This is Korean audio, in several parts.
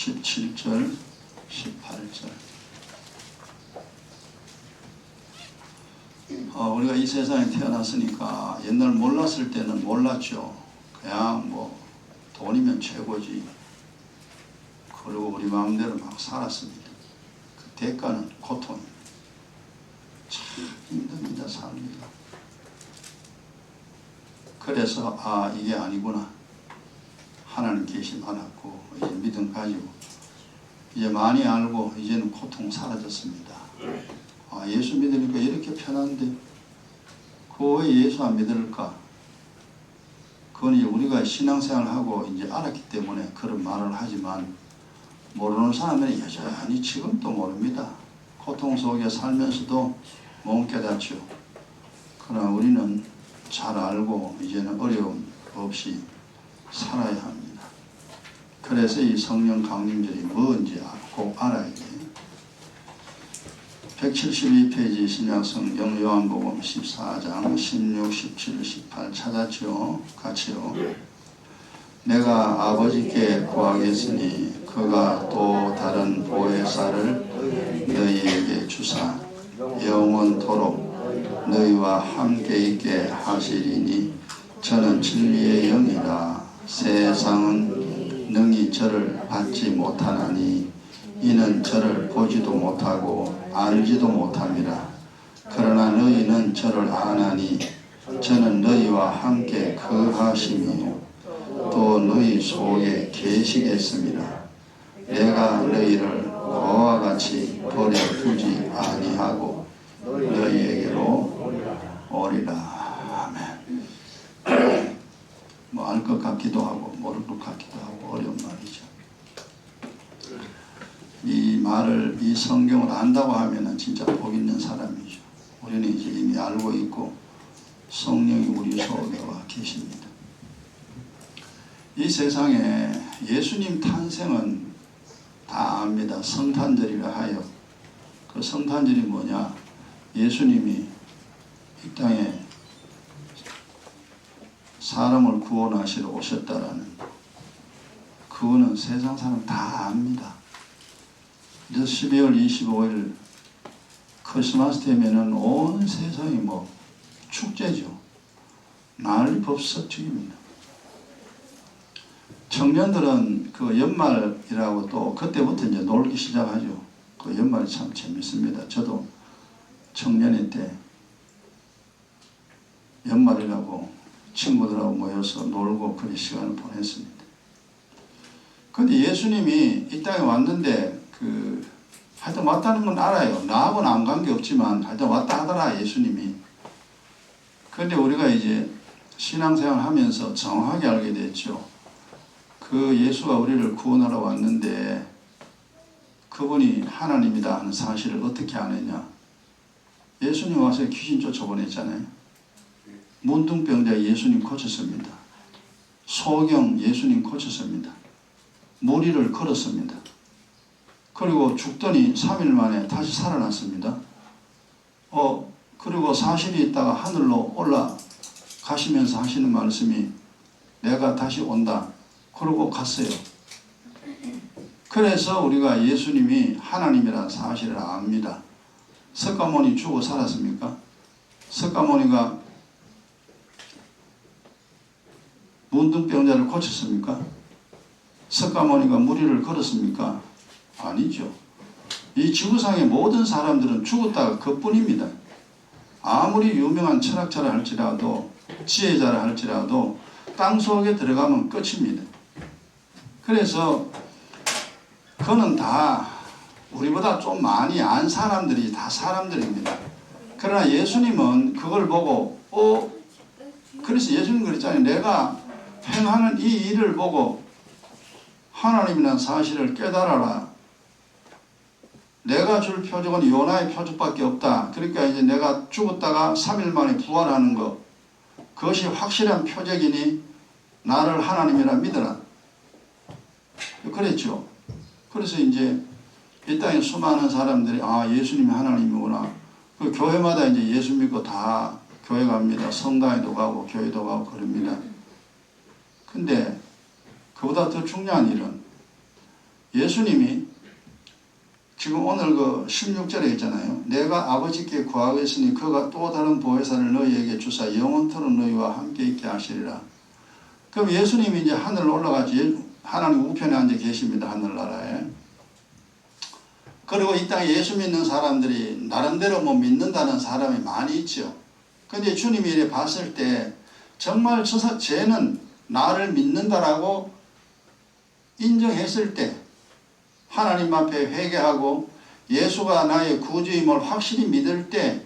17절, 18절. 우리가 이 세상에 태어났으니까 옛날 몰랐을 때는 몰랐죠. 그냥 뭐 돈이면 최고지. 그리고 우리 마음대로 막 살았습니다. 그 대가는 고통입니다. 참 힘듭니다, 삽니다. 그래서 이게 아니구나. 하나님 계심 알았고 이제 믿음 가지고 이제 많이 알고 이제는 고통 사라졌습니다. 예수 믿으니까 이렇게 편한데 왜 예수 안 믿을까? 그건 이제 우리가 신앙생활하고 이제 알았기 때문에 그런 말을 하지만 모르는 사람은 여전히 지금도 모릅니다. 고통 속에 살면서도 못 깨닫죠. 그러나 우리는 잘 알고 이제는 어려움 없이 살아야 합니다. 그래서 이 성령 강림절이 뭔지 꼭 알아야 돼요. 172페이지 신약성경 요한복음 14장 16, 17, 18 찾았죠? 같이요. 내가 아버지께 구하겠으니 그가 또 다른 보혜사를 너희에게 주사 영원토록 너희와 함께 있게 하시리니 저는 진리의 영이라. 세상은 능히 저를 받지 못하나니 이는 저를 보지도 못하고 알지도 못함이라. 그러나 너희는 저를 아나니 저는 너희와 함께 거하시며 또 너희 속에 계시겠습니다. 내가 너희를 그와 같이 버려두지 아니하고 너희에게로 오리라. 아멘. 뭐 알 것 같기도 하고 모를 것 같기도 하고 어려운 말이죠. 이 말을, 이 성경을 안다고 하면은 진짜 복 있는 사람이죠. 우리는 이제 이미 알고 있고 성령이 우리 속에 와 계십니다. 이 세상에 예수님 탄생은 다 압니다. 성탄절이라 하여. 그 성탄절이 뭐냐? 예수님이 이 땅에 사람을 구원하시러 오셨다라는, 그거는 세상 사람 다 압니다. 그래서 12월 25일 크리스마스 되면은 온 세상이 뭐 축제죠. 난리 법석축입니다. 청년들은 그 연말이라고 또 그때부터 이제 놀기 시작하죠. 그 연말이 참 재밌습니다. 저도 청년회 때 연말이라고 친구들하고 모여서 놀고 그런 시간을 보냈습니다. 근데 예수님이 이 땅에 왔는데 하여튼 왔다는 건 알아요. 나하고는 안 관계없지만 하여튼 왔다 하더라, 예수님이. 그런데 우리가 이제 신앙생활 하면서 정확하게 알게 됐죠. 그 예수가 우리를 구원하러 왔는데 그분이 하나님이다 하는 사실을 어떻게 아느냐. 예수님 와서 귀신 쫓아보냈잖아요. 문둥병자 예수님 고쳤습니다. 소경 예수님 고쳤습니다. 무리를 걸었습니다. 그리고 죽더니 3일 만에 다시 살아났습니다. 그리고 40일 있다가 하늘로 올라가시면서 하시는 말씀이 내가 다시 온다. 그러고 갔어요. 그래서 우리가 예수님이 하나님이라는 사실을 압니다. 석가모니 죽어 살았습니까? 석가모니가 문둥병자를 고쳤습니까? 석가모니가 무리를 걸었습니까? 아니죠. 이 지구상의 모든 사람들은 죽었다가 그뿐입니다. 아무리 유명한 철학자라 할지라도 지혜자라 할지라도 땅속에 들어가면 끝입니다. 그래서 그는 다 우리보다 좀 많이 안 사람들이 다 사람들입니다. 그러나 예수님은 그걸 보고 그래서 예수님 그랬잖아요. 내가 행하는 이 일을 보고 하나님이라는 사실을 깨달아라. 내가 줄 표적은 요나의 표적밖에 없다. 그러니까 이제 내가 죽었다가 3일 만에 부활하는 것, 그것이 확실한 표적이니 나를 하나님이라 믿어라. 그랬죠. 그래서 이제 이 땅에 수많은 사람들이 예수님이 하나님이구나. 그 교회마다 이제 예수 믿고 다 교회 갑니다. 성당에도 가고 교회도 가고 그럽니다. 근데 그보다 더 중요한 일은 예수님이 지금 오늘 그 16절에 있잖아요. 내가 아버지께 구하겠으니 그가 또 다른 보혜사를 너희에게 주사 영원토록 너희와 함께 있게 하시리라. 그럼 예수님이 이제 하늘 올라가지 하나님 우편에 앉아 계십니다. 하늘나라에. 그리고 이 땅에 예수 믿는 사람들이 나름대로 뭐 믿는다는 사람이 많이 있죠. 근데 주님이 이렇게 봤을 때 정말 쟤는 나를 믿는다라고 인정했을 때 하나님 앞에 회개하고 예수가 나의 구주임을 확실히 믿을 때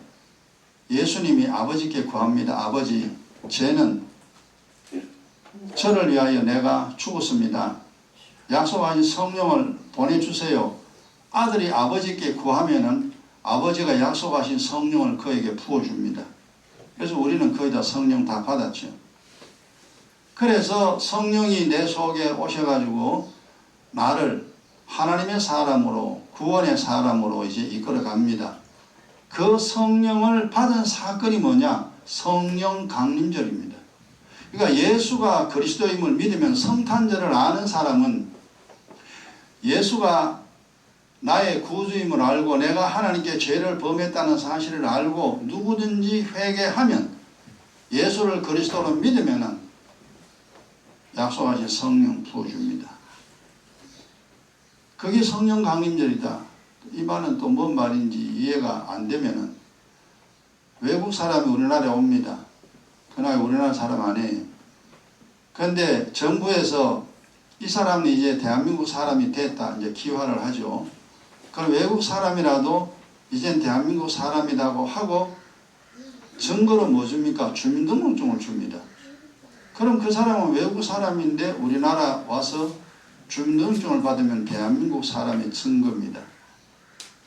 예수님이 아버지께 구합니다. 아버지, 쟤는 저를 위하여 내가 죽었습니다. 약속하신 성령을 보내주세요. 아들이 아버지께 구하면은 아버지가 약속하신 성령을 그에게 부어줍니다. 그래서 우리는 거의 다 성령 다 받았죠. 그래서 성령이 내 속에 오셔가지고 나를 하나님의 사람으로, 구원의 사람으로 이제 이끌어 갑니다. 그 성령을 받은 사건이 뭐냐? 성령 강림절입니다. 그러니까 예수가 그리스도임을 믿으면 성탄절을 아는 사람은 예수가 나의 구주임을 알고 내가 하나님께 죄를 범했다는 사실을 알고 누구든지 회개하면 예수를 그리스도로 믿으면 약속하신 성령 부어줍니다. 그게 성령 강림절이다. 이 말은 또 뭔 말인지 이해가 안 되면은 외국 사람이 우리나라에 옵니다. 그날 우리나라 사람 아니에요. 그런데 정부에서 이 사람은 이제 대한민국 사람이 됐다. 이제 기화를 하죠. 그럼 외국 사람이라도 이젠 대한민국 사람이라고 하고 증거로 뭐 줍니까? 주민등록증을 줍니다. 그럼 그 사람은 외국 사람인데 우리나라 와서 주민등록증을 받으면 대한민국 사람의 증거입니다.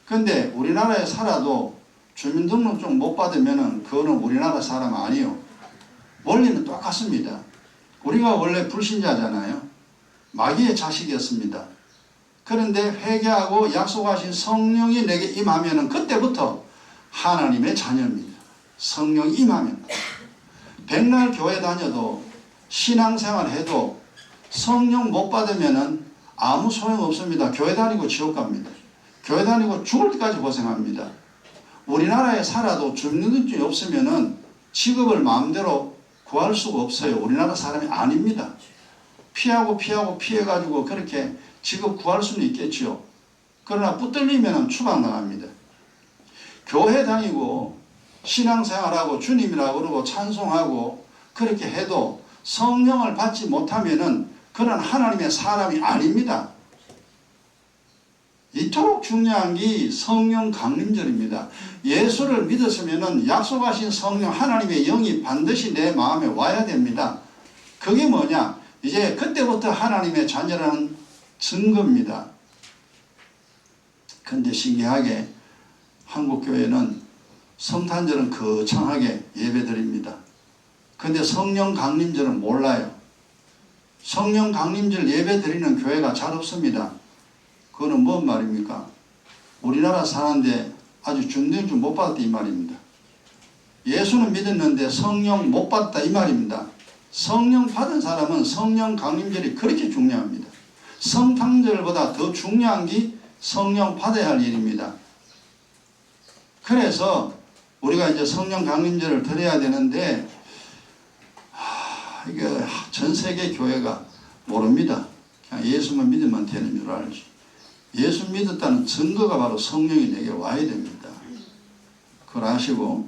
근데 우리나라에 살아도 주민등록증 못 받으면 그거는 우리나라 사람 아니에요. 원리는 똑같습니다. 우리가 원래 불신자잖아요. 마귀의 자식이었습니다. 그런데 회개하고 약속하신 성령이 내게 임하면 그때부터 하나님의 자녀입니다. 성령이 임하면 백날 교회 다녀도 신앙생활 해도 성령 못 받으면 아무 소용없습니다. 교회 다니고 지옥 갑니다. 교회 다니고 죽을 때까지 고생합니다. 우리나라에 살아도 주민등록증이 없으면 직업을 마음대로 구할 수가 없어요. 우리나라 사람이 아닙니다. 피해가지고 그렇게 직업 구할 수는 있겠죠. 그러나 붙들리면 추방당합니다. 교회 다니고 신앙생활하고 주님이라고 그러고 찬송하고 그렇게 해도 성령을 받지 못하면은 그는 하나님의 사람이 아닙니다. 이토록 중요한 게 성령 강림절입니다. 예수를 믿었으면은 약속하신 성령 하나님의 영이 반드시 내 마음에 와야 됩니다. 그게 뭐냐? 이제 그때부터 하나님의 자녀라는 증거입니다. 그런데 신기하게 한국교회는 성탄절은 거창하게 예배드립니다. 그런데 성령 강림절은 몰라요. 성령 강림절 예배드리는 교회가 잘 없습니다. 그거는 뭔 말입니까? 우리나라 사는데 아주 주민등록증 못 받았다 이 말입니다. 예수는 믿었는데 성령 못 받았다 이 말입니다. 성령 받은 사람은 성령 강림절이 그렇게 중요합니다. 성탄절보다 더 중요한 게 성령 받아야 할 일입니다. 그래서 우리가 이제 성령 강림절을 드려야 되는데 이게 전 세계 교회가 모릅니다. 그냥 예수만 믿으면 되는 줄 알지. 예수 믿었다는 증거가 바로 성령이 내게 와야 됩니다. 그걸 아시고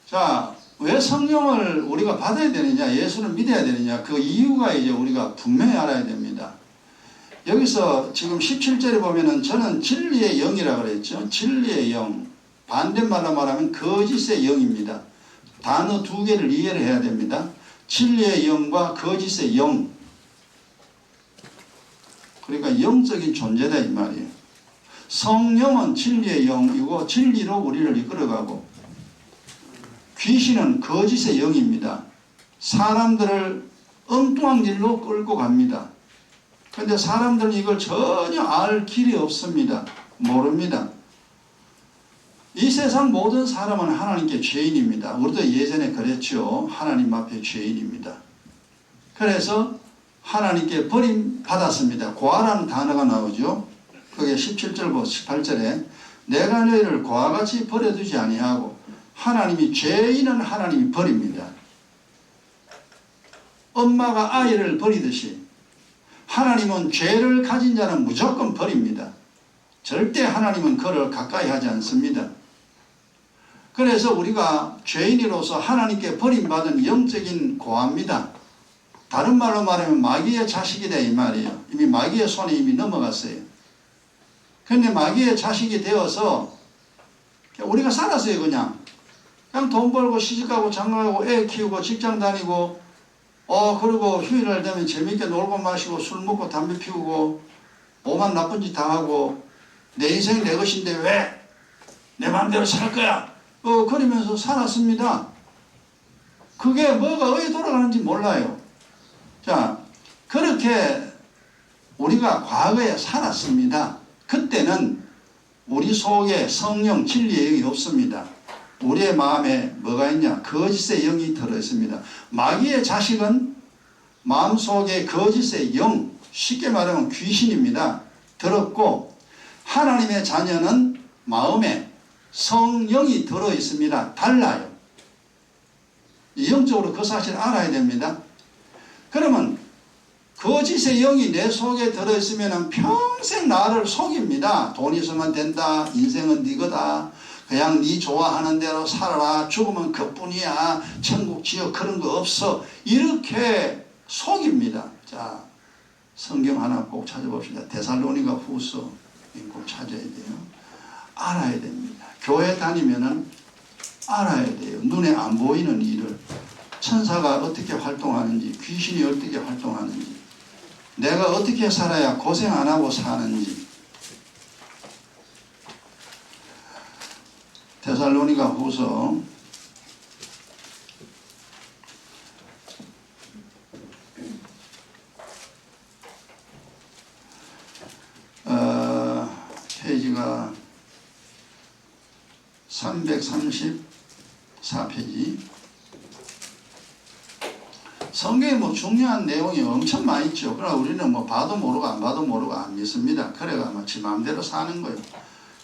자, 왜 성령을 우리가 받아야 되느냐, 예수를 믿어야 되느냐, 그 이유가 이제 우리가 분명히 알아야 됩니다. 여기서 지금 17절에 보면은 저는 진리의 영이라고 그랬죠. 진리의 영. 반대말로 말하면 거짓의 영입니다. 단어 두 개를 이해를 해야 됩니다. 진리의 영과 거짓의 영. 그러니까 영적인 존재다 이 말이에요. 성령은 진리의 영이고 진리로 우리를 이끌어가고 귀신은 거짓의 영입니다. 사람들을 엉뚱한 길로 끌고 갑니다. 그런데 사람들은 이걸 전혀 알 길이 없습니다. 모릅니다. 이 세상 모든 사람은 하나님께 죄인입니다. 우리도 예전에 그랬죠. 하나님 앞에 죄인입니다. 그래서 하나님께 버림받았습니다. 고아라는 단어가 나오죠. 그게 17절부터 18절에 내가 너희를 고아같이 버려두지 아니하고 하나님이 죄인은 하나님이 버립니다. 엄마가 아이를 버리듯이 하나님은 죄를 가진 자는 무조건 버립니다. 절대 하나님은 그를 가까이 하지 않습니다. 그래서 우리가 죄인으로서 하나님께 버림받은 영적인 고아입니다. 다른 말로 말하면 마귀의 자식이다 이 말이에요. 이미 마귀의 손에 이미 넘어갔어요. 그런데 마귀의 자식이 되어서 우리가 살았어요. 그냥 돈 벌고 시집가고 장가가고 애 키우고 직장 다니고 그리고 휴일날 되면 재밌게 놀고 마시고 술 먹고 담배 피우고 오만 나쁜 짓 다 하고 내 인생이 내 것인데 왜 내 마음대로 살 거야 그러면서 살았습니다. 그게 뭐가 어디 돌아가는지 몰라요. 자, 그렇게 우리가 과거에 살았습니다. 그때는 우리 속에 성령 진리의 영이 없습니다. 우리의 마음에 뭐가 있냐? 거짓의 영이 들어있습니다. 마귀의 자식은 마음속에 거짓의 영, 쉽게 말하면 귀신입니다. 들었고 하나님의 자녀는 마음에 성령이 들어있습니다. 달라요. 영적으로 그 사실을 알아야 됩니다. 그러면 거짓의 영이 내 속에 들어있으면 평생 나를 속입니다. 돈 있으면 된다. 인생은 네 거다. 그냥 네 좋아하는 대로 살아라. 죽으면 그뿐이야. 천국 지옥 그런 거 없어. 이렇게 속입니다. 자, 성경 하나 꼭 찾아봅시다. 데살로니가 후서 꼭 찾아야 돼요. 알아야 됩니다. 교회 다니면은 알아야 돼요. 눈에 안 보이는 일을. 천사가 어떻게 활동하는지, 귀신이 어떻게 활동하는지, 내가 어떻게 살아야 고생 안 하고 사는지. 데살로니가 후서 334페이지. 성경에 뭐 중요한 내용이 엄청 많이 있죠. 그러나 우리는 뭐 봐도 모르고 안 봐도 모르고 안 믿습니다. 그래가 뭐 지 마음대로 사는 거예요.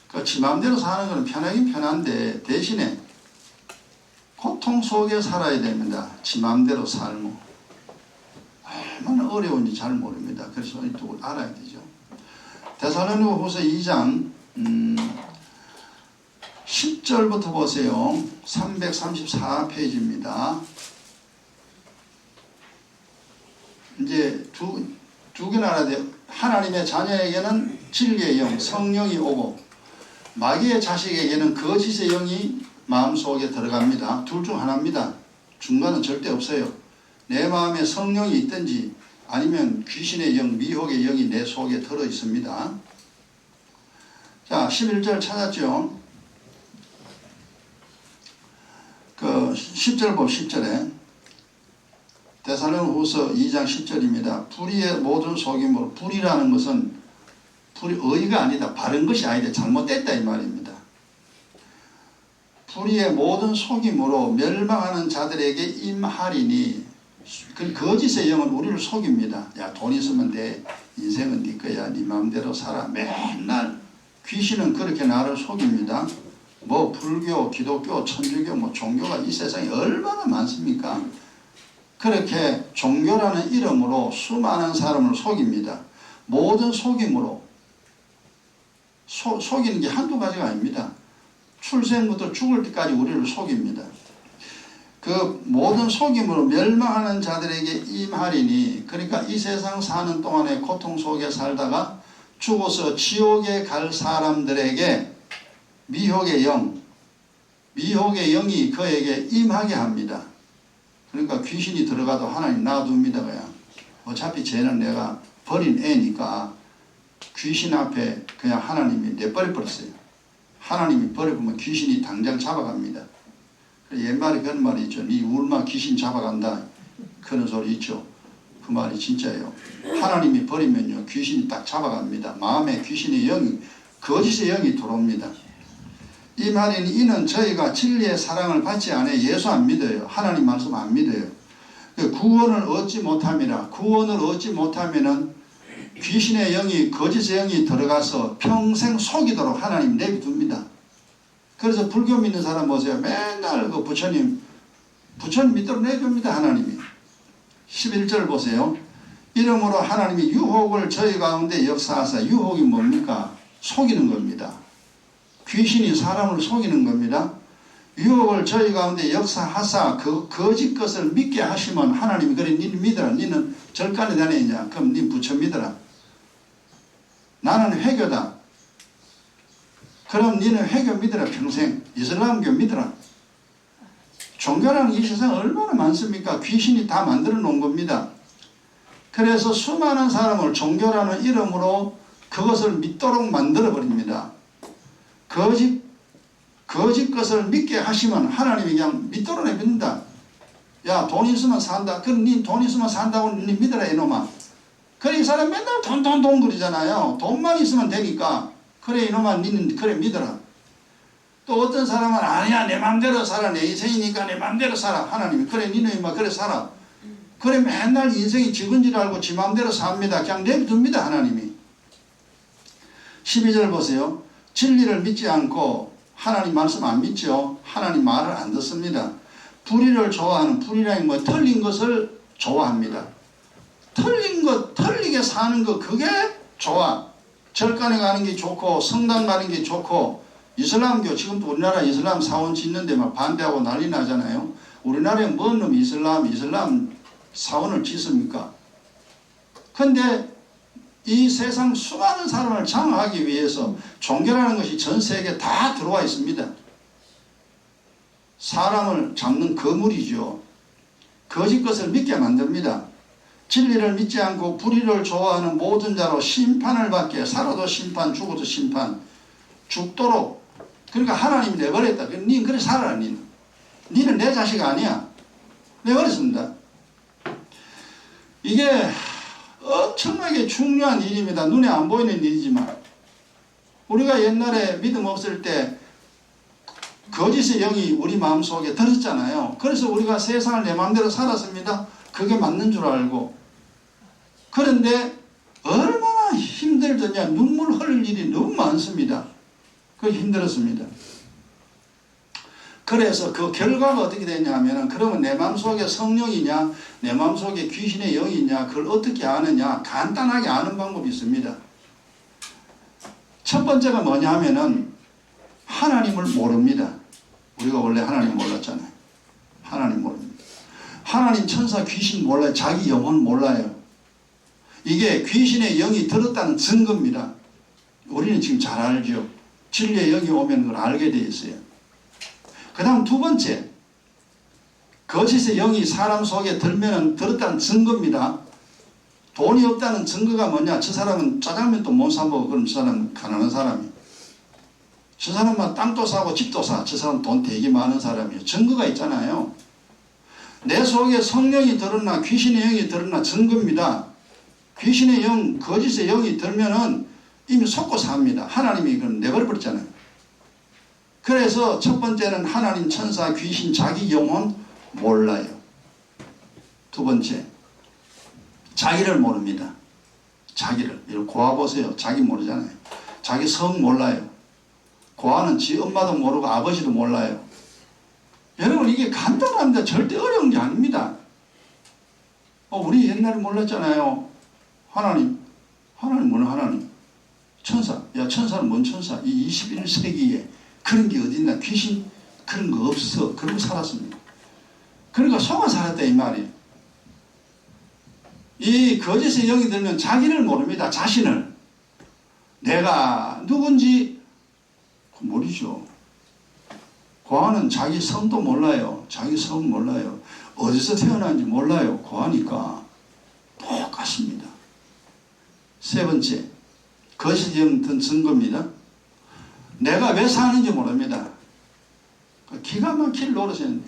그 지 마음대로 사는 거는 편하긴 편한데 대신에 고통 속에 살아야 됩니다. 지 마음대로 살고 얼마나 어려운지 잘 모릅니다. 그래서 또 알아야 되죠. 데살로니가 후서 2장 10절부터 보세요. 334페이지입니다. 이제 두 개나 알아야 돼요. 하나님의 자녀에게는 진리의 영, 성령이 오고 마귀의 자식에게는 거짓의 영이 마음속에 들어갑니다. 둘 중 하나입니다. 중간은 절대 없어요. 내 마음에 성령이 있든지 아니면 귀신의 영, 미혹의 영이 내 속에 들어 있습니다. 자, 11절 찾았죠? 그 10절 보고 10절에 데살로니가 후서 2장 10절입니다. 불의의 모든 속임으로, 불의라는 것은 의가 아니다. 바른 것이 아니다. 잘못됐다 이 말입니다. 불의의 모든 속임으로 멸망하는 자들에게 임하리니, 그 거짓의 영은 우리를 속입니다. 야, 돈 있으면 돼. 인생은 네 거야. 네 마음대로 살아. 맨날 귀신은 그렇게 나를 속입니다. 뭐 불교, 기독교, 천주교, 뭐 종교가 이 세상에 얼마나 많습니까? 그렇게 종교라는 이름으로 수많은 사람을 속입니다. 모든 속임으로, 속이는 게 한두 가지가 아닙니다. 출생부터 죽을 때까지 우리를 속입니다. 그 모든 속임으로 멸망하는 자들에게 임하리니, 그러니까 이 세상 사는 동안에 고통 속에 살다가 죽어서 지옥에 갈 사람들에게 미혹의 영이 그에게 임하게 합니다. 그러니까 귀신이 들어가도 하나님 놔둡니다. 그냥 어차피 쟤는 내가 버린 애니까 귀신 앞에 그냥 하나님이 내버려버렸어요. 하나님이 버려보면 귀신이 당장 잡아갑니다. 옛말에 그런 말이 있죠. 네 울마 귀신 잡아간다. 그런 소리 있죠. 그 말이 진짜예요. 하나님이 버리면요 귀신이 딱 잡아갑니다. 마음에 귀신의 영이, 거짓의 영이 들어옵니다. 이 말인 이는 저희가 진리의 사랑을 받지 않아 예수 안 믿어요. 하나님 말씀 안 믿어요. 구원을 얻지 못함이라. 구원을 얻지 못하면은 귀신의 영이, 거짓의 영이 들어가서 평생 속이도록 하나님 내비둡니다. 그래서 불교 믿는 사람 보세요. 맨날 그 부처님 믿도록 내줍니다. 하나님이. 11절 보세요. 이러므로 하나님이 유혹을 저희 가운데 역사하사. 유혹이 뭡니까? 속이는 겁니다. 귀신이 사람을 속이는 겁니다. 유혹을 저희 가운데 역사하사 그 거짓 것을 믿게 하시면 하나님이 그래 니는 믿어라. 니는 절간에 다니냐? 그럼 니 부처 믿어라. 나는 회교다. 그럼 니는 회교 믿어라. 평생 이슬람교 믿어라. 종교라는 이 세상에 얼마나 많습니까? 귀신이 다 만들어 놓은 겁니다. 그래서 수많은 사람을 종교라는 이름으로 그것을 믿도록 만들어 버립니다. 거짓 것을 믿게 하시면 하나님이 그냥 믿도록 내버린다. 야, 돈 있으면 산다. 그럼 니 돈 있으면 산다고 니 믿어라 이놈아. 그래 이 사람 맨날 돈 그러잖아요. 돈만 있으면 되니까. 그래 이놈아 니는 그래 믿어라. 또 어떤 사람은 아니야 내 맘대로 살아. 내 인생이니까 내 맘대로 살아. 하나님이 그래 니는 임마 그래 살아. 그래 맨날 인생이 지근 줄 알고 지 맘대로 삽니다. 그냥 내비둡니다. 하나님이. 12절 보세요. 진리를 믿지 않고 하나님 말씀 안 믿죠. 하나님 말을 안 듣습니다. 불의를 좋아하는, 불의라는 뭐 틀린 것을 좋아합니다. 틀린 것, 틀리게 사는 것 그게 좋아. 절간에 가는 게 좋고 성당 가는 게 좋고 이슬람교 지금도 우리나라 이슬람 사원 짓는데 막 반대하고 난리 나잖아요. 우리나라에 뭔 놈 이슬람 사원을 짓습니까? 근데 이 세상 수많은 사람을 장악하기 위해서 종교라는 것이 전 세계에 다 들어와 있습니다. 사람을 잡는 거물이죠. 거짓 것을 믿게 만듭니다. 진리를 믿지 않고 불의를 좋아하는 모든 자로 심판을 받게. 살아도 심판, 죽어도 심판. 죽도록. 그러니까 하나님이 내버렸다. 니 그래 살아라. 니는 내 자식 아니야. 내버렸습니다. 이게 엄청나게 중요한 일입니다. 눈에 안 보이는 일이지만 우리가 옛날에 믿음 없을 때 거짓의 영이 우리 마음속에 들었잖아요. 그래서 우리가 세상을 내 마음대로 살았습니다. 그게 맞는 줄 알고. 그런데 얼마나 힘들더냐. 눈물 흘릴 일이 너무 많습니다. 그게 힘들었습니다. 그래서 그 결과가 어떻게 되냐 하면 그러면 내 마음속에 성령이냐 내 마음속에 귀신의 영이 있냐 그걸 어떻게 아느냐. 간단하게 아는 방법이 있습니다. 첫 번째가 뭐냐 하면은 하나님을 모릅니다. 우리가 원래 하나님 몰랐잖아요. 하나님 모릅니다. 하나님, 천사, 귀신 몰라요. 자기 영혼 몰라요. 이게 귀신의 영이 들었다는 증거입니다. 우리는 지금 잘 알죠. 진리의 영이 오면 그걸 알게 돼 있어요. 그 다음 두 번째, 거짓의 영이 사람 속에 들면 들었다는 증거입니다. 돈이 없다는 증거가 뭐냐. 저 사람은 짜장면도 못 사 먹어. 그럼 저 사람은 가난한 사람이에요. 저 사람은 땅도 사고 집도 사. 저 사람은 돈 되게 많은 사람이에요. 증거가 있잖아요. 내 속에 성령이 들었나 귀신의 영이 들었나 증거입니다. 귀신의 영, 거짓의 영이 들면은 이미 속고 삽니다. 하나님이 그럼 내버려버렸잖아요. 그래서 첫 번째는 하나님, 천사, 귀신, 자기 영혼 몰라요. 두 번째, 자기를 모릅니다. 자기를. 이렇게 고아 보세요. 자기 모르잖아요. 자기 성 몰라요. 고아는 지 엄마도 모르고 아버지도 몰라요. 여러분 이게 간단합니다. 절대 어려운 게 아닙니다. 우리 옛날에 몰랐잖아요. 하나님 뭐는 하나님? 천사. 야, 천사는 뭔 천사? 이 21세기에 그런 게 어딨나? 귀신 그런 거 없어. 그러고 살았습니다. 그러니까 속아 살았다 이 말이에요. 이 거짓의 영이 들면 자기를 모릅니다. 자신을. 내가 누군지 모르죠. 고아는 자기 성도 몰라요. 자기 성 몰라요. 어디서 태어난지 몰라요. 고아니까 똑같습니다. 세 번째, 거짓의 영 든 증거입니다. 내가 왜 사는지 모릅니다. 기가 막힐 노릇이에요.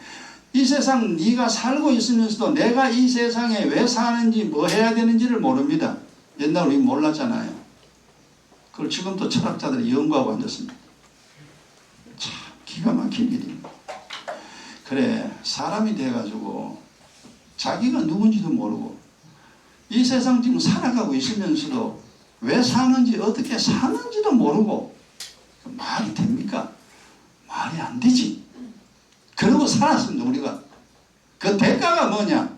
이 세상 네가 살고 있으면서도 내가 이 세상에 왜 사는지 뭐 해야 되는지를 모릅니다. 옛날 우리 몰랐잖아요. 그걸 지금도 철학자들이 연구하고 앉았습니다. 참 기가 막힐 일입니다. 그래 사람이 돼가지고 자기가 누군지도 모르고 이 세상 지금 살아가고 있으면서도 왜 사는지 어떻게 사는지도 모르고 말이 됩니까? 말이 안 되지. 그러고 살았습니다. 우리가. 그 대가가 뭐냐?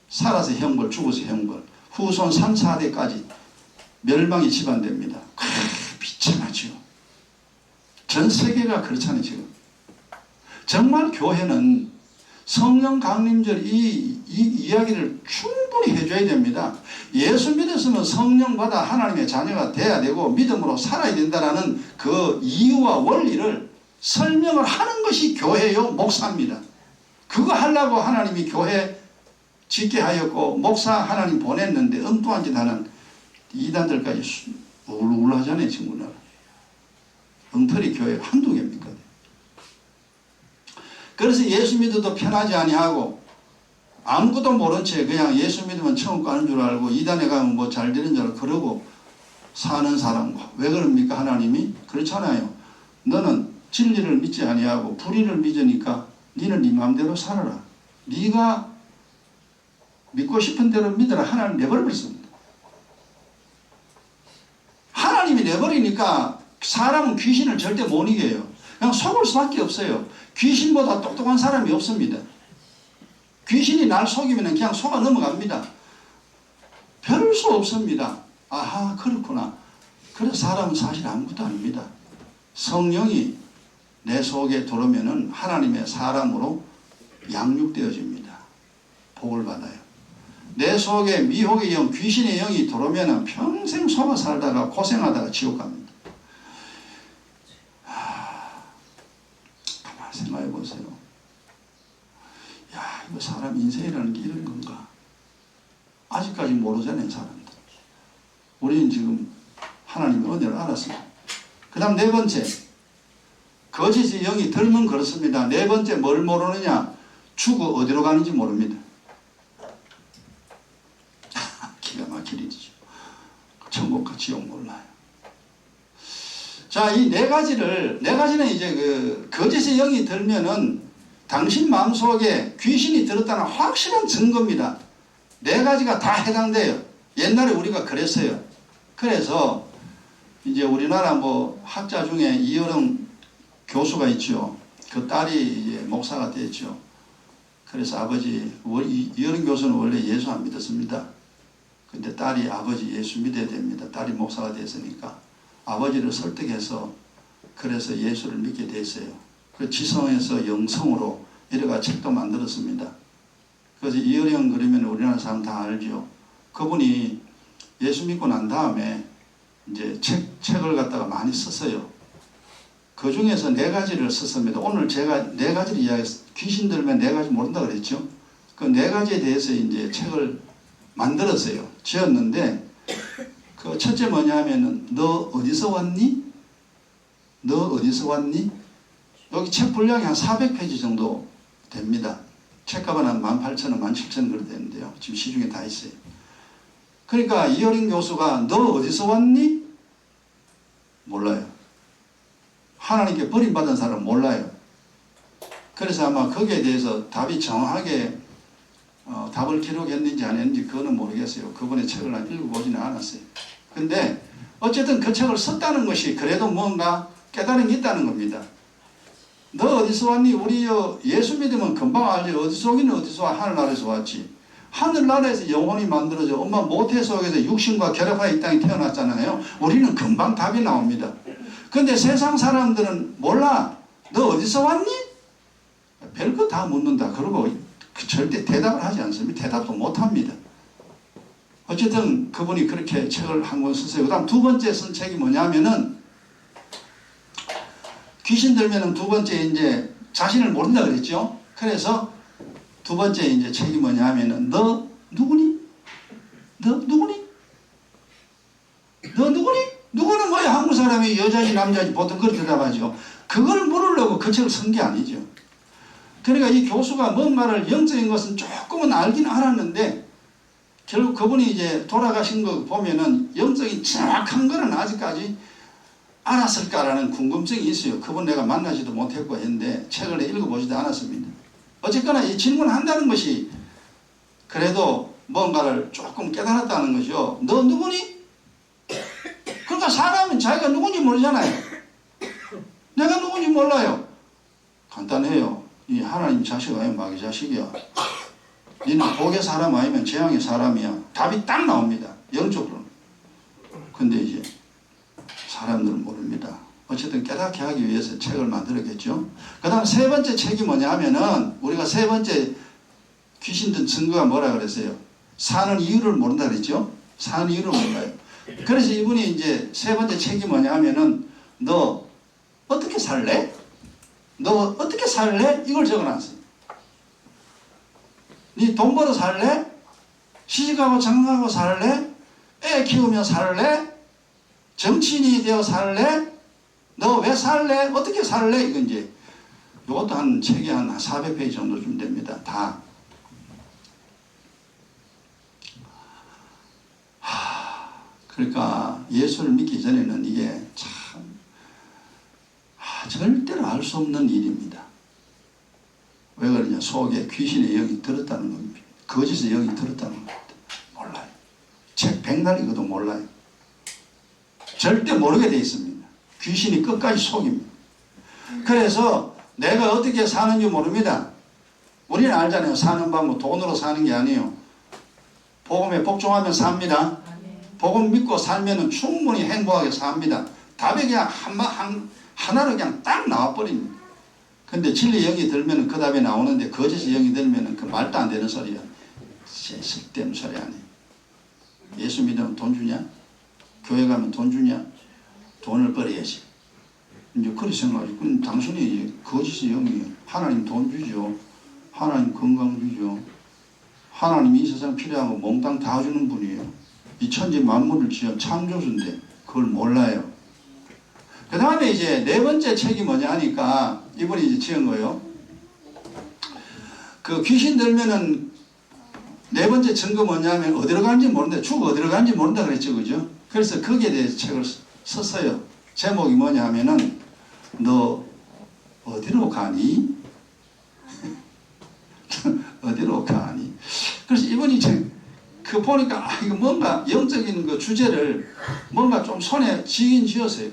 살아서 형벌, 죽어서 형벌. 후손 3, 4대까지 멸망이 집안됩니다. 비참하죠. 전 세계가 그렇잖아요. 지금 정말 교회는 성령 강림절 이 이야기를 충분히 해줘야 됩니다. 예수 믿어서는 성령 받아 하나님의 자녀가 돼야 되고 믿음으로 살아야 된다는 그 이유와 원리를 설명을 하는 것이 교회요 목사입니다. 그거 하려고 하나님이 교회 짓게 하였고 목사 하나님 보냈는데 엉뚱한 짓 하는 이단들까지 울울하잖아요. 지금 우리나라. 엉터리 교회 한두 개입니까? 그래서 예수 믿어도 편하지 아니하고 아무것도 모른 채 그냥 예수 믿으면 천국 가는 줄 알고 이단에 가면 뭐 잘 되는 줄 알고 그러고 사는 사람. 왜 그럽니까? 하나님이 그렇잖아요. 너는 진리를 믿지 아니하고 불의를 믿으니까 너는 네 마음대로 살아라. 네가 믿고 싶은 대로 믿어라. 하나님 내버려버렸습니다. 하나님이 내버리니까 사람은 귀신을 절대 못 이겨요. 그냥 속을 수밖에 없어요. 귀신보다 똑똑한 사람이 없습니다. 귀신이 날 속이면 그냥 속아 넘어갑니다. 별 수 없습니다. 아하 그렇구나. 그래서 사람은 사실 아무것도 아닙니다. 성령이 내 속에 들어오면 하나님의 사람으로 양육되어집니다. 복을 받아요. 내 속에 미혹의 영, 귀신의 영이 들어오면 평생 속아 살다가 고생하다가 지옥 갑니다. 가만 생각해 보세요. 야, 이거 사람 인생이라는 게 이런 건가? 아직까지 모르잖아요, 사람들. 우리는 지금 하나님의 은혜를 알았습니다. 그 다음 네 번째, 거짓의 영이 들면 그렇습니다. 네 번째 뭘 모르느냐? 죽어 어디로 가는지 모릅니다. 기가 막힐 일이죠. 천국과 지옥 몰라요. 자, 이 네 가지는 이제 그 거짓의 영이 들면은 당신 마음속에 귀신이 들었다는 확실한 증거입니다. 네 가지가 다 해당돼요. 옛날에 우리가 그랬어요. 그래서 이제 우리나라 뭐 학자 중에 이어령 교수가 있죠. 그 딸이 이제 목사가 됐죠. 그래서 아버지, 이어령 교수는 원래 예수 안 믿었습니다. 근데 딸이 아버지 예수 믿어야 됩니다. 딸이 목사가 됐으니까 아버지를 설득해서 그래서 예수를 믿게 됐어요. 그 지성에서 영성으로 이래가 책도 만들었습니다. 그래서 이어령 그러면 우리나라 사람 다 알죠. 그분이 예수 믿고 난 다음에 이제 책을 갖다가 많이 썼어요. 그 중에서 네 가지를 썼습니다. 오늘 제가 네 가지를 이야기했어요. 귀신 들면 네 가지 모른다 그랬죠. 그 네 가지에 대해서 이제 책을 만들었어요. 지었는데 그 첫째 뭐냐면은 너 어디서 왔니? 너 어디서 왔니? 여기 책 분량이 한 400페이지 정도 됩니다. 책값은 한 18,000원, 17,000원 그렇게 되는데요. 지금 시중에 다 있어요. 그러니까 이어린 교수가 너 어디서 왔니? 몰라요. 하나님께 버림받은 사람은 몰라요. 그래서 아마 거기에 대해서 답이 정확하게 답을 기록했는지 안 했는지 그거는 모르겠어요. 그분의 책을 난 읽어보지는 않았어요. 근데 어쨌든 그 책을 썼다는 것이 그래도 뭔가 깨달음이 있다는 겁니다. 너 어디서 왔니? 우리 예수 믿으면 금방 알지. 어디서 오기는 어디서 와? 하늘나라에서 왔지. 하늘나라에서 영혼이 만들어져 엄마 모태 속에서 육신과 결합하여 이 땅에 태어났잖아요. 우리는 금방 답이 나옵니다. 근데 세상 사람들은 몰라. 너 어디서 왔니? 별거 다 묻는다. 그러고 절대 대답을 하지 않습니다. 대답도 못합니다. 어쨌든 그분이 그렇게 책을 한 권 썼어요. 그 다음 두 번째 쓴 책이 뭐냐면은 귀신 들면은 두 번째 이제 자신을 모른다 그랬죠. 그래서 두 번째 이제 책이 뭐냐면은 너 누구니? 너 누구니? 너 누구니? 누구는 뭐야? 한국 사람이 여자지 남자지 보통 그렇게 대답하죠. 그걸 물으려고 그 책을 쓴 게 아니죠. 그러니까 이 교수가 뭔가를 영적인 것은 조금은 알긴 알았는데 결국 그분이 이제 돌아가신 거 보면은 영적인 정확한 거는 아직까지 알았을까라는 궁금증이 있어요. 그분 내가 만나지도 못했고 했는데 책을 읽어보지도 않았습니다. 어쨌거나 이 질문한다는 것이 그래도 뭔가를 조금 깨달았다는 것이요. 너 누구니? 그러니까 사람은 자기가 누군지 모르잖아요. 내가 누군지 몰라요. 간단해요. 이 하나님 자식 아니면 마귀 자식이야. 니는 복의 사람 아니면 재앙의 사람이야. 답이 딱 나옵니다. 영적으로. 근데 이제 사람들은 모릅니다. 어쨌든 깨닫게 하기 위해서 책을 만들었겠죠. 그 다음 세 번째 책이 뭐냐 하면은 우리가 세 번째 귀신 든 증거가 뭐라 그랬어요? 사는 이유를 모른다 그랬죠. 사는 이유를 몰라요. 그래서 이분이 이제 세 번째 책이 뭐냐 하면은 너 어떻게 살래? 너 어떻게 살래? 이걸 적어놨어요. 니 돈 벌어 살래? 시집가고 장가가고 살래? 애 키우며 살래? 정치인이 되어 살래? 너 왜 살래? 어떻게 살래? 이건 이제 이것도 한 책이 한 400페이지 정도 좀 됩니다. 다. 그러니까 예수를 믿기 전에는 이게 참 절대로 알 수 없는 일입니다. 왜 그러냐? 속에 귀신의 영이 들었다는 겁니다. 거짓의 영이 들었다는 겁니다. 몰라요. 책 백날 읽어도 몰라요. 절대 모르게 돼 있습니다. 귀신이 끝까지 속입니다. 그래서 내가 어떻게 사는지 모릅니다. 우리는 알잖아요. 사는 방법 돈으로 사는 게 아니에요. 복음에 복종하면 삽니다. 복음 믿고 살면 충분히 행복하게 삽니다. 답이 그냥 하나로 그냥 딱 나와버립니다. 근데 진리 영이 들면 그 답이 나오는데 거짓의 영이 들면 그 말도 안 되는 소리야. 쓸데없는 소리 아니에요. 예수 믿으면 돈 주냐? 교회 가면 돈 주냐? 돈을 벌어야지. 이제 그렇게 생각하지. 그럼 당신이 이제 거짓의 영이 하나님 돈 주죠. 하나님 건강 주죠. 하나님이 이 세상 필요한 거 몽땅 다 주는 분이에요. 이 천지 만물을 지은 창조주인데 그걸 몰라요. 그 다음에 이제 네 번째 책이 뭐냐 하니까 이분이 이제 지은 거예요. 그 귀신 들면은 네 번째 증거 뭐냐면 어디로 가는지 모른다. 죽 어디로 가는지 모른다 그랬죠. 그죠? 그래서 거기에 대해서 책을 썼어요. 제목이 뭐냐 하면은 너 어디로 가니? 어디로 가니? 그래서 이분이 그 보니까 이거 뭔가 영적인 그 주제를 뭔가 좀 손에 쥐긴 쥐었어요.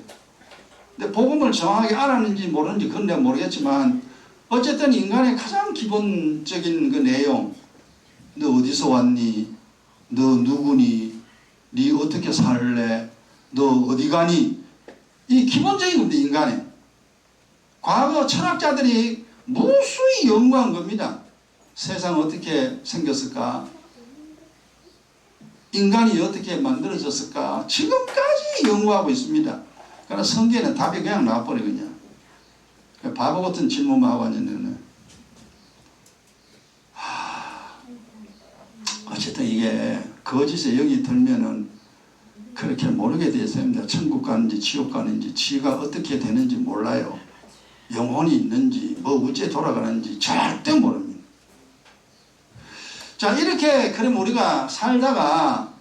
근데 복음을 정확하게 알았는지 모르는지 그건 내가 모르겠지만 어쨌든 인간의 가장 기본적인 그 내용, 너 어디서 왔니? 너 누구니? 네 어떻게 살래? 너 어디 가니? 이 기본적인 건데 인간의 과거 철학자들이 무수히 연구한 겁니다. 세상 어떻게 생겼을까? 인간이 어떻게 만들어졌을까? 지금까지 연구하고 있습니다. 그러나 성경에는 답이 그냥 나와버리거든요. 바보 같은 질문만 하고 있는데 어쨌든 이게 거짓의 영이 들면은 그렇게 모르게 되어 있습니다. 천국 가는지 지옥 가는지 지가 어떻게 되는지 몰라요. 영혼이 있는지 뭐 어째 돌아가는지 절대 모릅니다. 자, 이렇게 그럼 우리가 살다가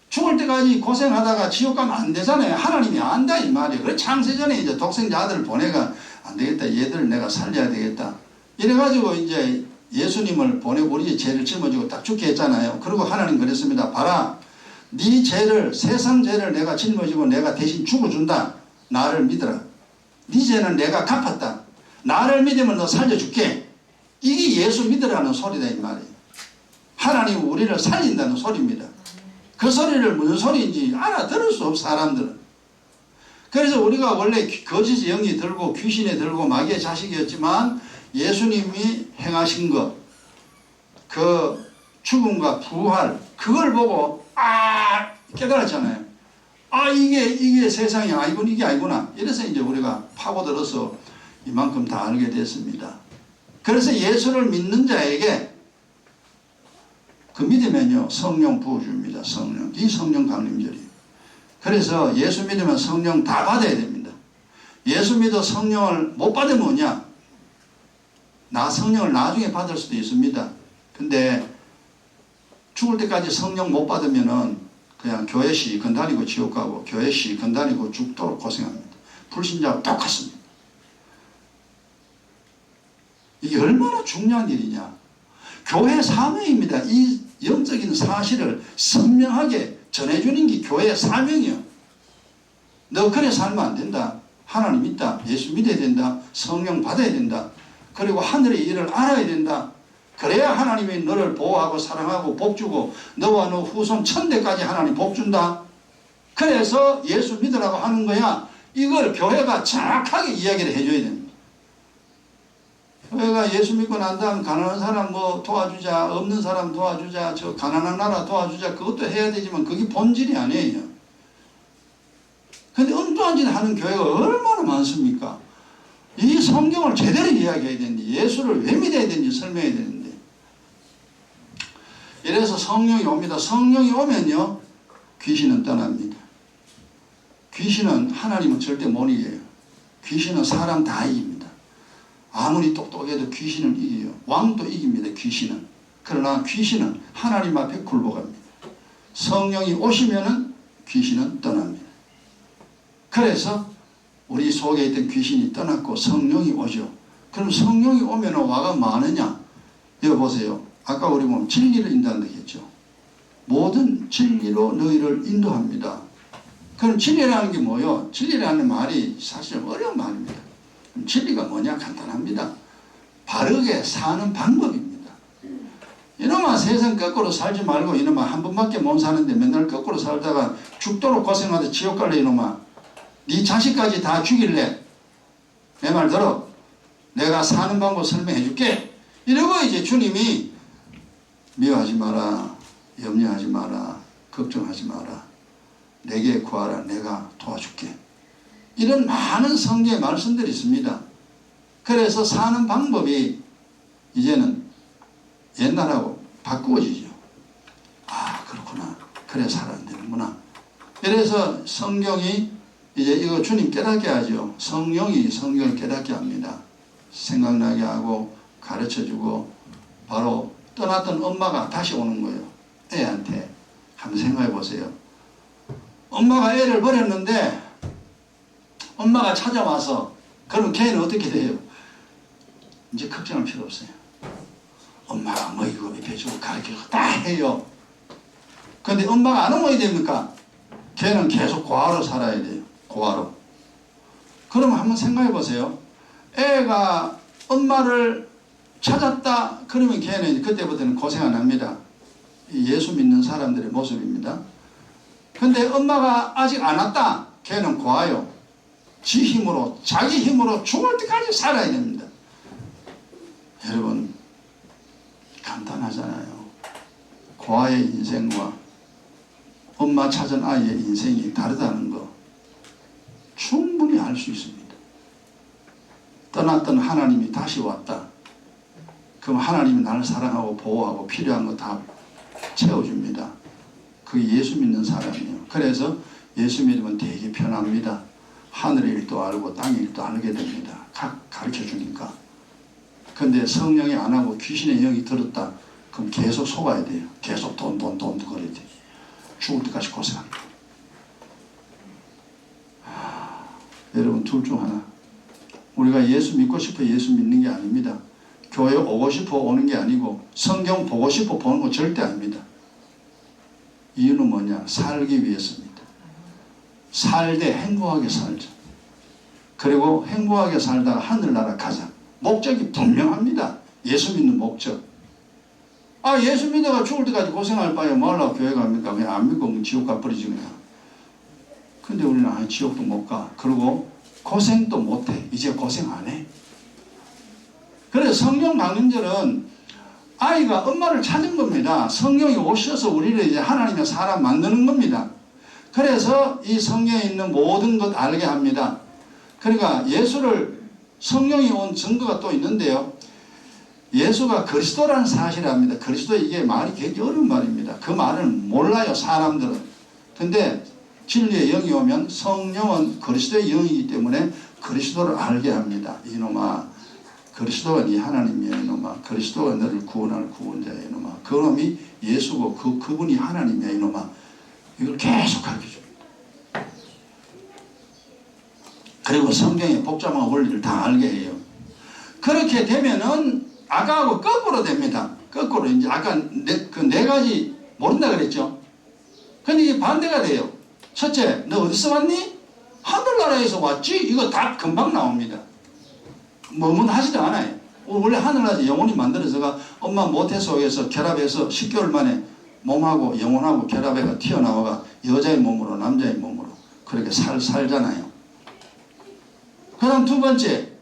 죽을 때까지 고생하다가 지옥 가면 안 되잖아요. 하나님이 안다 이 말이에요. 그래 창세전에 이제 독생자 아들을 보내가 안 되겠다. 얘들을 내가 살려야 되겠다. 이래가지고 이제 예수님을 보내고 우리 죄를 짊어지고 딱 죽게 했잖아요. 그리고 하나님 그랬습니다. 봐라. 네 죄를 세상 죄를 내가 짊어지고 내가 대신 죽어준다. 나를 믿어라. 네 죄는 내가 갚았다. 나를 믿으면 너 살려줄게. 이게 예수 믿으라는 소리다 이 말이에요. 하나님은 우리를 살린다는 소리입니다. 그 소리를 무슨 소리인지 알아들을 수 없어 사람들은. 그래서 우리가 원래 거짓의 영이 들고 귀신이 들고 마귀의 자식이었지만 예수님이 행하신 것, 그 죽음과 부활, 그걸 보고 깨달았잖아요. 이게 세상이 아니군 이게 아니구나. 이래서 이제 우리가 파고들어서 이만큼 다 알게 됐습니다. 그래서 예수를 믿는 자에게 그 믿으면요 성령 부어줍니다. 성령. 이 성령 강림절이에요. 그래서 예수 믿으면 성령 다 받아야 됩니다. 예수 믿어 성령을 못 받으면 뭐냐? 성령을 나중에 받을 수도 있습니다. 근데 죽을 때까지 성령 못 받으면은 그냥 교회 시건 다니고 지옥 가고 교회 시건 다니고 죽도록 고생합니다. 불신자와 똑같습니다. 이게 얼마나 중요한 일이냐. 교회 사명입니다. 이 영적인 사실을 선명하게 전해주는 게 교회의 사명이요. 너 그래 살면 안 된다. 하나님 있다. 예수 믿어야 된다. 성령 받아야 된다. 그리고 하늘의 일을 알아야 된다. 그래야 하나님이 너를 보호하고 사랑하고 복주고 너와 너 후손 천대까지 하나님 복준다. 그래서 예수 믿으라고 하는 거야. 이걸 교회가 정확하게 이야기를 해줘야 됩니다. 교회가 예수 믿고 난 다음 가난한 사람 뭐 도와주자, 없는 사람 도와주자, 저 가난한 나라 도와주자, 그것도 해야 되지만 그게 본질이 아니에요. 근데 엉뚱한 짓 하는 교회가 얼마나 많습니까? 이 성경을 제대로 이야기해야 되는데, 예수를 왜 믿어야 되는지 설명해야 되는데. 이래서 성령이 옵니다. 성령이 오면요, 귀신은 떠납니다. 귀신은 하나님은 절대 못 이겨요. 귀신은 사람 다 이깁니다. 아무리 똑똑해도 귀신은 이겨요. 왕도 이깁니다. 귀신은. 그러나 귀신은 하나님 앞에 굴복합니다. 성령이 오시면은 귀신은 떠납니다. 그래서 우리 속에 있던 귀신이 떠났고 성령이 오죠. 그럼 성령이 오면 와가 많으냐? 여기 보세요. 아까 우리 보면 진리를 인도한다 했죠. 모든 진리로 너희를 인도합니다. 그럼 진리라는 게 뭐예요? 진리라는 말이 사실 어려운 말입니다. 그럼 진리가 뭐냐? 간단합니다. 바르게 사는 방법입니다. 이놈아 세상 거꾸로 살지 말고 이놈아 한 번밖에 못 사는데 맨날 거꾸로 살다가 죽도록 고생하다 지옥 갈래 이놈아. 네 자식까지 다 죽일래? 내 말 들어. 내가 사는 방법 설명해 줄게. 이러고 이제 주님이 미워하지 마라. 염려하지 마라. 걱정하지 마라. 내게 구하라. 내가 도와줄게. 이런 많은 성경의 말씀들이 있습니다. 그래서 사는 방법이 이제는 옛날하고 바꾸어지죠. 아 그렇구나. 그래 살아야 되는구나. 그래서 성경이 이제 이거 주님 깨닫게 하죠. 성령이 성경을 깨닫게 합니다. 생각나게 하고 가르쳐주고 바로 떠났던 엄마가 다시 오는 거예요. 애한테. 한번 생각해 보세요. 엄마가 애를 버렸는데 엄마가 찾아와서 그럼 걔는 어떻게 돼요? 이제 걱정할 필요 없어요. 엄마가 뭐 이거 입혀주고 가르쳐주고 다 해요. 근데 엄마가 안 오면 어떻게 됩니까? 걔는 계속 고아로 살아야 돼요. 고아로. 그러면 한번 생각해 보세요. 애가 엄마를 찾았다 그러면 걔는 그때부터는 고생 안 합니다. 예수 믿는 사람들의 모습입니다. 근데 엄마가 아직 안 왔다 걔는 고아요. 지 힘으로 자기 힘으로 죽을 때까지 살아야 됩니다. 여러분 간단하잖아요. 고아의 인생과 엄마 찾은 아이의 인생이 다르다는 거 충분히 알 수 있습니다. 떠났던 하나님이 다시 왔다. 그럼 하나님이 나를 사랑하고 보호하고 필요한 거 다 채워줍니다. 그게 예수 믿는 사람이에요. 그래서 예수 믿으면 되게 편합니다. 하늘의 일도 알고 땅의 일도 알게 됩니다. 각 가르쳐 주니까. 근데 성령이 안 하고 귀신의 영이 들었다. 그럼 계속 속아야 돼요. 계속 돈 거려야 돼요. 죽을 때까지 고생합니다. 여러분 둘 중 하나. 우리가 예수 믿고 싶어 예수 믿는 게 아닙니다. 교회 오고 싶어 오는 게 아니고 성경 보고 싶어 보는 거 절대 아닙니다. 이유는 뭐냐? 살기 위해서입니다. 살되 행복하게 살자. 그리고 행복하게 살다가 하늘나라 가자. 목적이 분명합니다. 예수 믿는 목적. 아 예수 믿어가 죽을 때까지 고생할 바에 뭐하려고 교회 갑니까? 그냥 안 믿고 지옥 가버리지 그냥. 근데 우리는 지옥도 못 가. 그리고 고생도 못해. 이제 고생 안 해. 그래서 성령 강림절은 아이가 엄마를 찾은 겁니다. 성령이 오셔서 우리를 이제 하나님의 사람 만드는 겁니다. 그래서 이 성경에 있는 모든 것 알게 합니다. 그러니까 예수를 성령이 온 증거가 또 있는데요. 예수가 그리스도라는 사실을 합니다. 그리스도 이게 말이 굉장히 어려운 말입니다. 그 말을 몰라요 사람들은. 근데 진리의 영이 오면 성령은 그리스도의 영이기 때문에 그리스도를 알게 합니다. 이놈아 그리스도가 네 하나님이야 이놈아. 그리스도가 너를 구원할 구원자야 이놈아. 그놈이 예수고 그분이 하나님이야 이놈아. 이걸 계속 가르쳐줍니다. 그리고 성경의 복잡한 원리를 다 알게 해요. 그렇게 되면은 아까하고 거꾸로 됩니다. 거꾸로 이제 아까 그 네 가지 모른다 그랬죠. 근데 이게 반대가 돼요. 첫째, 너 어디서 왔니? 하늘나라에서 왔지? 이거 답 금방 나옵니다. 뭐뭐 하지도 않아요. 원래 하늘나라에서 영혼이 만들어서가 엄마 모태 속에서 결합해서 10개월 만에 몸하고 영혼하고 결합해가 튀어나와가 여자의 몸으로 남자의 몸으로 그렇게 살잖아요. 그 다음 두 번째,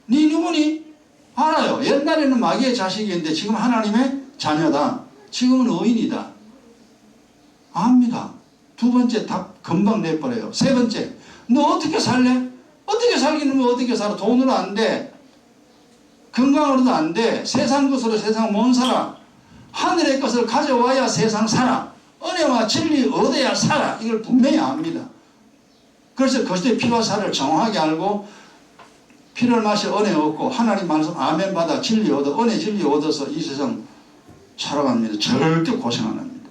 네 누구니? 알아요. 옛날에는 마귀의 자식이었는데 지금 하나님의 자녀다. 지금은 의인이다. 압니다. 두 번째 답 금방 내버려요. 세 번째, 너 어떻게 살래? 어떻게 살기는 뭐 어떻게 살아? 돈으로 안 돼. 건강으로도 안 돼. 세상 것으로 세상 못 살아. 하늘의 것을 가져와야 세상 살아. 은혜와 진리 얻어야 살아. 이걸 분명히 압니다. 그래서 그리스도의 피와 살을 정확하게 알고 피를 마셔 은혜 얻고 하나님 말씀 아멘 받아 진리 얻어 은혜 진리 얻어서 이 세상 살아갑니다. 절대 고생 안 합니다.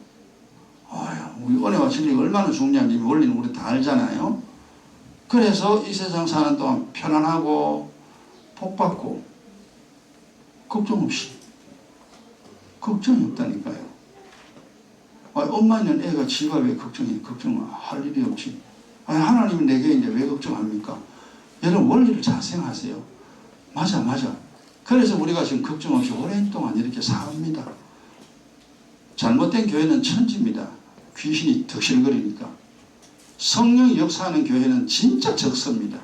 우리 은혜와 진리가 얼마나 중요한지 원리는 우리 다 알잖아요. 그래서 이 세상 사는 동안 편안하고 복받고 걱정 없이. 걱정이 없다니까요. 엄마 있는 애가 지가 왜 걱정할 일이 없지. 하나님이 내게 이제 왜 걱정합니까? 여러분 원리를 잘 생각하세요. 맞아. 그래서 우리가 지금 걱정 없이 오랜 동안 이렇게 삽니다. 잘못된 교회는 천지입니다. 귀신이 득실거리니까. 성령이 역사하는 교회는 진짜 적습니다.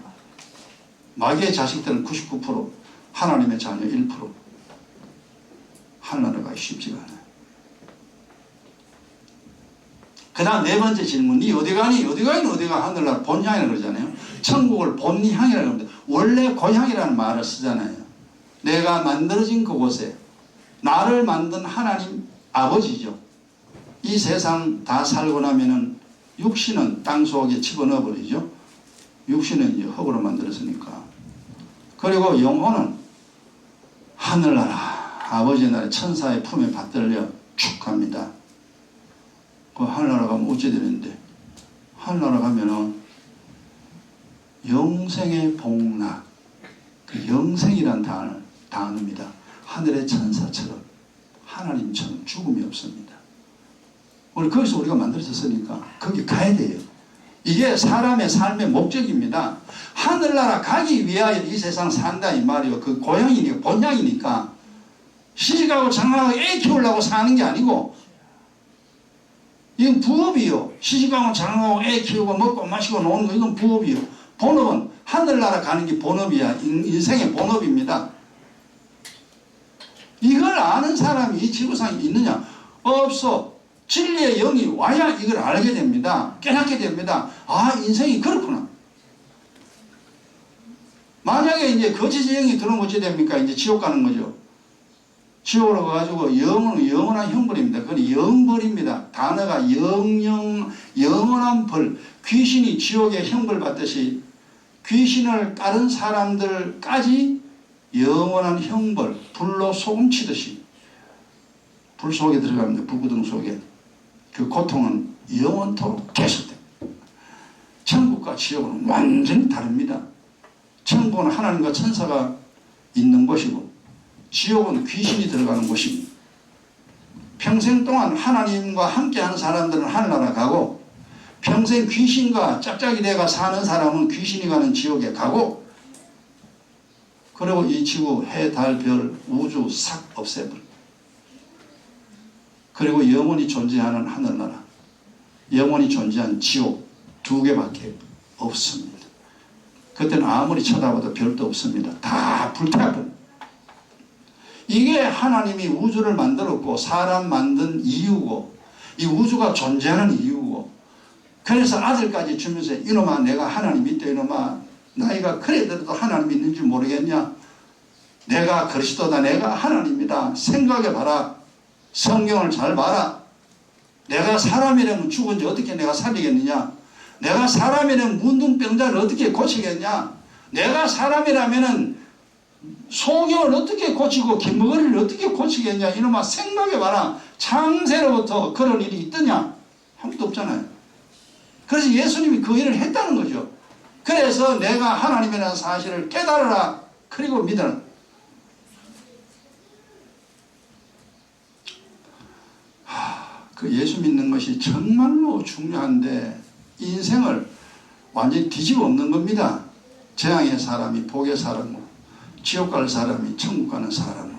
마귀의 자식들은 99%, 하나님의 자녀 1%. 하늘나라 가기 쉽지가 않아요. 그 다음 네 번째 질문, 니 어디 가니? 어디가 하늘나라 본향이라고 그러잖아요. 천국을 본향이라고 합니다. 원래 고향이라는 말을 쓰잖아요. 내가 만들어진 그곳에 나를 만든 하나님 아버지죠. 이 세상 다 살고 나면은 육신은 땅 속에 집어넣어 버리죠. 육신은 이제 흙으로 만들었으니까. 그리고 영혼은 하늘나라 아버지의 나라 천사의 품에 받들려 쭉 갑니다. 그 하늘나라 가면 어찌 되는데, 하늘나라 가면은 영생의 복락, 그 영생이란 단어입니다. 하늘의 천사처럼 하나님처럼 죽음이 없습니다. 오늘 거기서 우리가 만들어졌으니까 거기 가야 돼요. 이게 사람의 삶의 목적입니다. 하늘나라 가기 위하여 이 세상 산다 이 말이요. 그 고향이니까 본향이니까 시집가고 장가가고 애 키우려고 사는 게 아니고 이건 부업이요. 시집가고 장가가고 애 키우고 먹고 마시고 노는 거 이건 부업이요. 본업은 하늘나라 가는 게 본업이야. 인생의 본업입니다. 이걸 아는 사람이 이 지구상에 있느냐? 없어. 진리의 영이 와야 이걸 알게 됩니다. 깨닫게 됩니다. 인생이 그렇구나. 만약에 이제 거짓의 영이 들어오면 어찌 됩니까? 이제 지옥 가는 거죠. 지옥으로 가가지고 영원한 형벌입니다. 그건 영벌입니다. 단어가 영원한 벌. 귀신이 지옥에 형벌 받듯이 귀신을 따른 사람들까지 영원한 형벌, 불로 소금 치듯이 불 속에 들어갑니다. 불구덩 속에. 그 고통은 영원토록 계속됩니다. 천국과 지옥은 완전히 다릅니다. 천국은 하나님과 천사가 있는 곳이고 지옥은 귀신이 들어가는 곳입니다. 평생 동안 하나님과 함께하는 사람들은 하늘나라 가고 평생 귀신과 짝짝이 돼가 사는 사람은 귀신이 가는 지옥에 가고 그리고 이 지구 해, 달, 별, 우주 싹 없애버립니다. 그리고 영원히 존재하는 하늘나라, 영원히 존재하는 지옥 두 개밖에 없습니다. 그때는 아무리 쳐다봐도 별도 없습니다. 다 불타버립니다. 이게 하나님이 우주를 만들었고 사람 만든 이유고 이 우주가 존재하는 이유고 그래서 아들까지 주면서 이놈아 내가 하나님 믿다 이놈아 나이가 그래 들어도 하나님 믿는 줄 모르겠냐? 내가 그리스도다 내가 하나님이다 생각해봐라. 성경을 잘 봐라. 내가 사람이라면 죽은지 어떻게 내가 살리겠느냐? 내가 사람이라면 문둥병자를 어떻게 고치겠냐? 내가 사람이라면 소경을 어떻게 고치고 김머리를 어떻게 고치겠냐? 이놈아 생각해봐라. 창세로부터 그런 일이 있더냐? 아무도 없잖아요. 그래서 예수님이 그 일을 했다는 거죠. 그래서 내가 하나님이라는 사실을 깨달아라. 그리고 믿어라. 그 예수 믿는 것이 정말로 중요한데 인생을 완전히 뒤집어 엎는 겁니다. 재앙의 사람이 복의 사람으로, 지옥 갈 사람이 천국 가는 사람으로,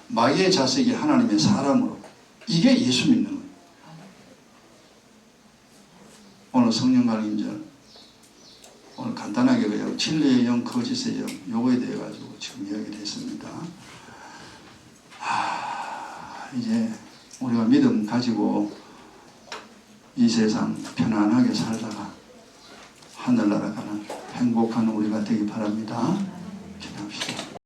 마귀의 자식이 하나님의 사람으로. 이게 예수 믿는 거예요. 오늘 성령 강림절 오늘 간단하게 그냥 진리의 영, 거짓의 영 요거에 대해 가지고 지금 이야기를 했습니다. 이제 우리가 믿음 가지고 이 세상 편안하게 살다가 하늘나라 가는 행복한 우리가 되기 바랍니다. 기도합시다.